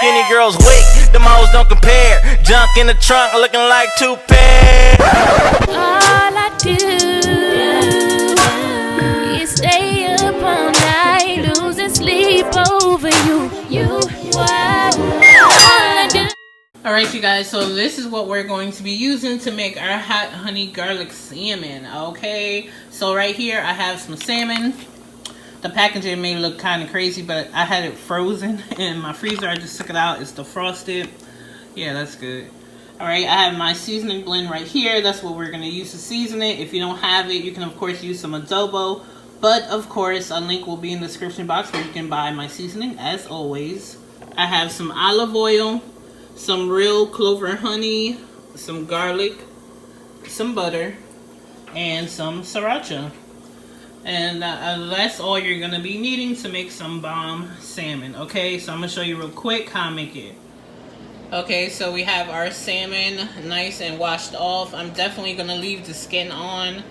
Skinny girls weak, them hoes don't compare. Junk in the trunk looking like 2 pairs. All I do is stay up all night, losing sleep over you. Alright you guys, so this is what we're going to be using to make our hot honey garlic salmon. Okay, so right here I have some salmon. The packaging may look kind of crazy, but I had it frozen in my freezer. I just took it out. It's defrosted. Yeah, that's good. Alright, I have my seasoning blend right here. That's what we're going to use to season it. If you don't have it, you can of course use some adobo. But of course, a link will be in the description box where you can buy my seasoning as always. I have some olive oil, some real clover honey, some garlic, some butter, and some sriracha. And that's all you're going to be needing to make some bomb salmon. Okay, so I'm going to show you real quick how I make it. Okay, so we have our salmon nice and washed off. I'm definitely going to leave the skin on.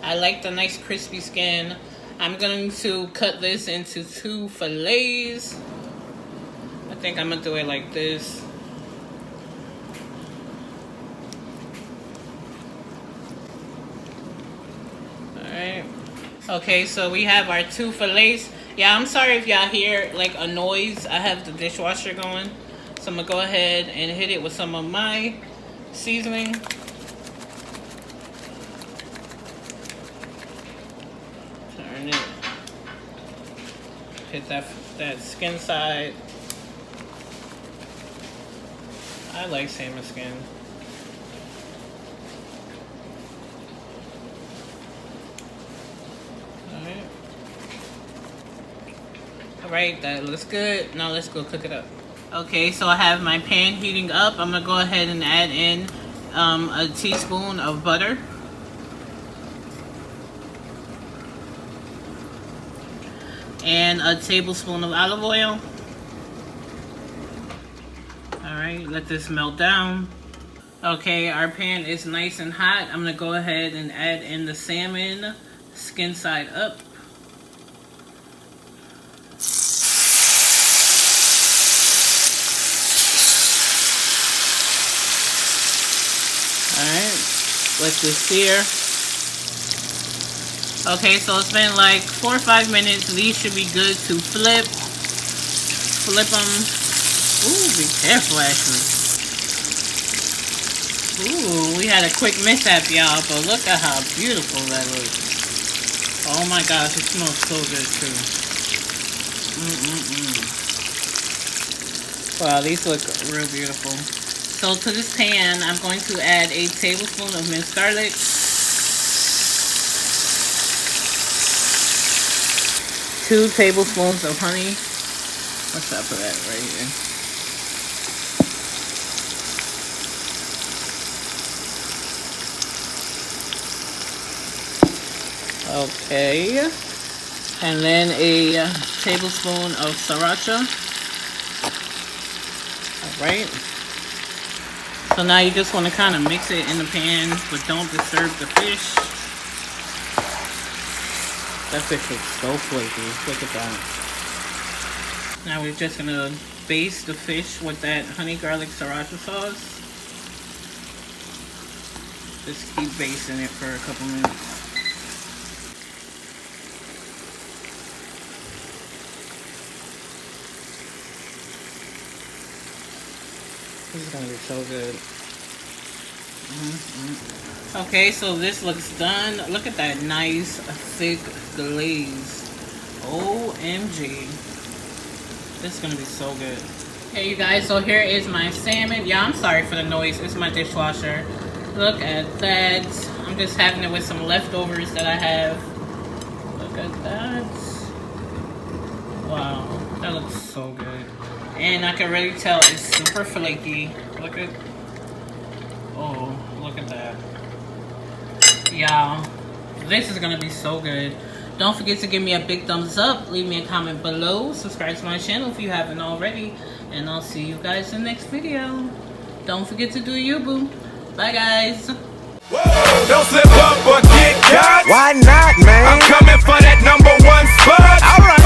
I like the nice crispy skin. I'm going to cut this into 2 fillets. I think I'm going to do it like this. Alright. Okay, so we have our 2 fillets. Yeah, I'm sorry if y'all hear like a noise. I have the dishwasher going. So I'm going to go ahead and hit it with some of my seasoning. Turn it. Hit that skin side. I like salmon skin. Alright, that looks good. Now let's go cook it up. Okay, so I have my pan heating up. I'm going to go ahead and add in a teaspoon of butter. And a tablespoon of olive oil. Alright, let this melt down. Okay, our pan is nice and hot. I'm going to go ahead and add in the salmon, skin side up. Alright, let this sear. Okay, so it's been like 4 or 5 minutes. These should be good to flip. Flip them. Ooh, be careful actually. Ooh, we had a quick mishap, y'all, but look at how beautiful that looks. Oh my gosh, it smells so good too. Wow, these look real beautiful. So to this pan, I'm going to add a tablespoon of minced garlic. 2 tablespoons of honey. What's up for that right here? Okay. And then a tablespoon of sriracha. Alright. So now you just want to kind of mix it in the pan, but don't disturb the fish. That fish looks so flaky. Look at that. Now we're just going to baste the fish with that honey garlic sriracha sauce. Just keep basting it for a couple minutes. This is gonna be so good. Okay, so this looks done. Look at that nice, thick glaze. OMG. This is gonna be so good. Hey, you guys, so here is my salmon. Yeah, I'm sorry for the noise. It's my dishwasher. Look at that. I'm just having it with some leftovers that I have. Look at that. Wow, that looks so good. And I can really tell it's super flaky. Look at, oh, look at that. Y'all, this is gonna be so good. Don't forget to give me a big thumbs up. Leave me a comment below. Subscribe to my channel if you haven't already. And I'll see you guys in the next video. Don't forget to do you, boo. Bye, guys. Whoa, don't slip up or get caught. Why not, man? I'm coming for that #1 spot. All right.